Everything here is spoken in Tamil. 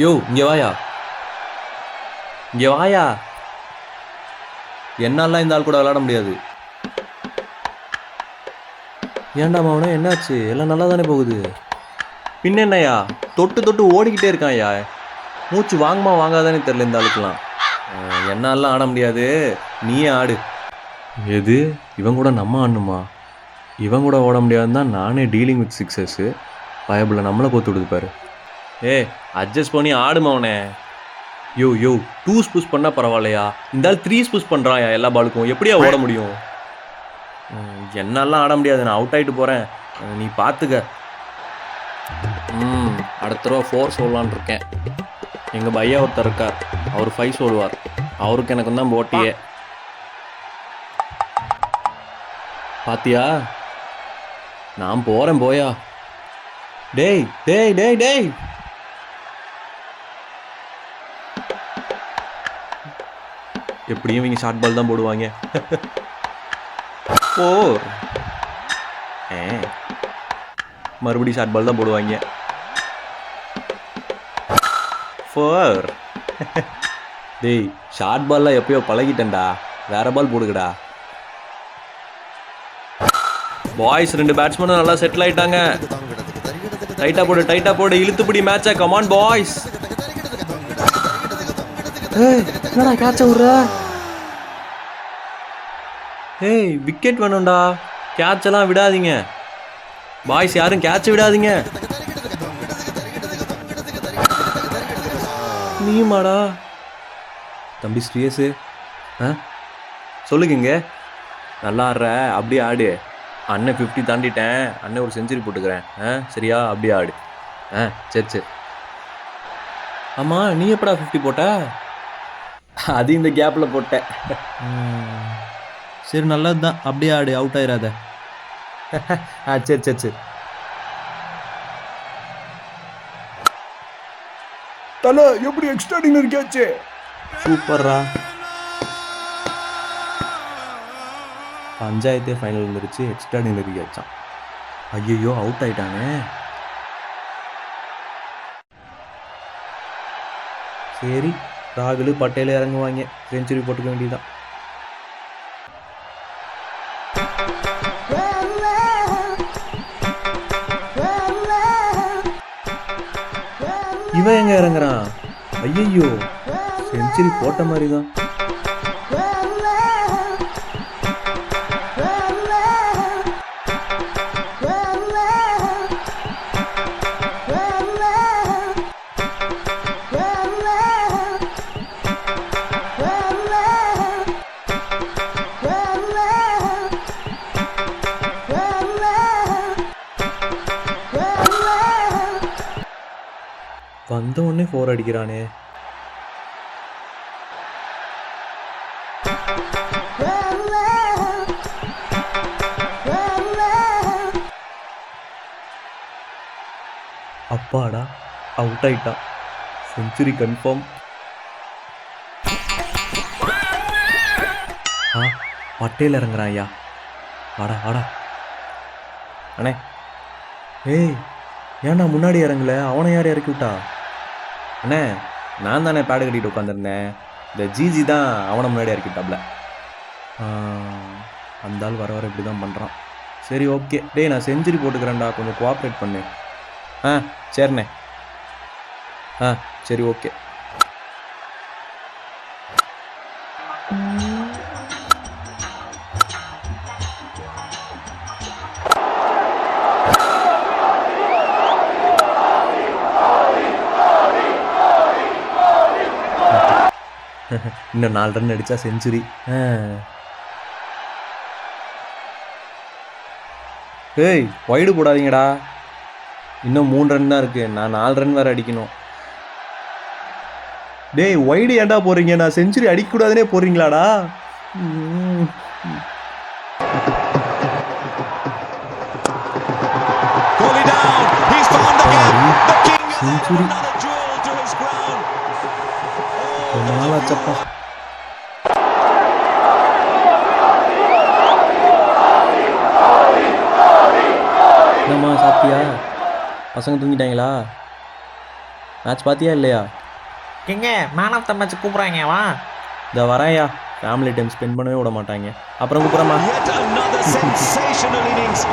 யோ இங்கே வாயா, இங்கே வாயா. என்னாலாம் இந்த ஆள் கூட விளையாட முடியாது. ஏன்டா மாவனே, என்னாச்சு? எல்லாம் நல்லா தானே போகுது. பின்ன என்னையா, தொட்டு தொட்டு ஓடிக்கிட்டே இருக்கான்யா. மூச்சு வாங்குமா வாங்காதானே தெரில இந்த ஆளுக்கெல்லாம். என்னாலாம் ஆட முடியாது, நீயே ஆடு. எது, இவன் கூட நம்ம ஆடணுமா? இவன் கூட ஓட முடியாதுன்னு தான் நானே டீலிங் வித் சிக்ஸர்ஸு. பயபில் நம்மளை கோத்து விடுது பாரு. அட்ஜஸ்ட் பண்ணி ஆடுமா அவனே. யோ யோ, 2 புஷ் பண்ணால் பரவாயில்லையா, இந்த ஆள் 3 புஷ் பண்ணுறான்யா எல்லா பாலுக்கும். எப்படியா ஓட முடியும்? என்னாலாம் ஆட முடியாது, நான் அவுட் ஆகிட்டு போகிறேன், நீ பார்த்துக்க. அடுத்த தடவை 4 சொல்லலான் இருக்கேன். எங்கள் பையா ஒருத்தர் இருக்கார், அவர் 5 சொல்லுவார். அவருக்கு எனக்கு தான் போட்டியே. பாத்தியா, நான் போகிறேன் போயா. டேய் டேய் டேய் டேய், எப்படியும் இவங்க ஷார்ட் பால் தான் போடுவாங்க. ஓ மறுபடியும் ஷார்ட் பால் தான் போடுவாங்க. 4. டேய், ஷார்ட் பால்லாம் எப்பயோ பழகிட்டேன்டா, வேற பால் போடுங்கடா. பாய்ஸ் 2 பேட்ஸ்மேனும் நல்லா செட்டில் ஆயிட்டாங்க. டைட்டா போடு இழுத்துப்பிடி மேட்சை. Come on boys. என்னடா கேட்ச விடுற? விக்கெட் வேணும்டா, கேட்ச் எல்லாம் விடாதீங்க பாய்ஸ், யாரும் கேட்ச விடாதீங்க. நீமாடா தம்பி ஸ்ரீயஸு? சொல்லுங்க, நல்லா ஆடுற, அப்படியே ஆடு. அண்ணன் 50 தாண்டிட்டேன், அண்ணன் ஒரு செஞ்சுரி போட்டுக்கிறேன். சரியா, அப்படியே ஆடு. சரி. ஆமாம், நீ எப்படா 50 போட்ட? அது இந்த கேப்பில் போட்டேன். சரி, நல்லது தான், அப்படியே ஆடு, அவுட் ஆயிடாத. சரி. தல எப்படி எக்ஸ்ட்ரா டின்னர் கேட்சே? சூப்பர்ரா. பஞ்சாயத்தே ஃபைனல் வந்துருச்சு, எக்ஸ்ட்ரா டின்னருக்கு கேட்சான். ஐயோ, அவுட் ஆயிட்டானே. சரி, ராகுல் பட்டேல் இறங்குவாங்க, செஞ்சுரி போட்டுக்க வேண்டியதுதான். இவன் எங்க இறங்குறான்? ஐயோ, செஞ்சுரி போட்ட மாதிரி தான். வந்த உடனே 4 அடிக்கிறானே. அப்பாடா, அவுட் ஆயிட்டான். Century confirm. பட்டேல் இறங்குறான் ஐயா. வாடா அண்ணே. ஏன்டா முன்னாடி இறங்கல? அவனை யார் இறக்கி விட்டா? அண்ணே, நான் தானே பேடு கட்டிட்டு உட்காந்துருந்தேன். இந்த ஜிஜி தான் அவனை முன்னாடி இறக்கிட்டாப்ல. அந்த ஆள் வர இப்படி தான் பண்ணுறான். சரி, ஓகே. டேய், நான் செஞ்சுரி போட்டுக்கிறேன்டா, கொஞ்சம் கோஆப்ரேட் பண்ணு. சரிண்ணே. சரி, ஓகே. இன்னும் 4 ரன் அடித்தா செஞ்சுரி. வைடு போடாதீங்கடா, இன்னும் 3 ரன் தான் இருக்குது, நான் 4 ரன் வேறு அடிக்கணும். டேய், வைடு ஏன்டா போடுறீங்க? நான் செஞ்சுரி அடிக்கக்கூடாதுனே போடுறீங்களாடா? செஞ்சுரி ரொம்ப நாள் ஆச்சப்பா. என்னம்மா, சாப்பிட்டியா? பசங்க தூங்கிட்டாங்களா? மேட்ச் பார்த்தியா இல்லையா? எங்க மேன் ஆஃப் த மேட்ச் கூப்பிட்றாங்க வா. இந்த வரேன்யா, ஃபேமிலி டைம் ஸ்பெண்ட் பண்ணவே விட மாட்டாங்க. அப்புறம் கூப்பிட்றேம்மா. Yet another sensational innings.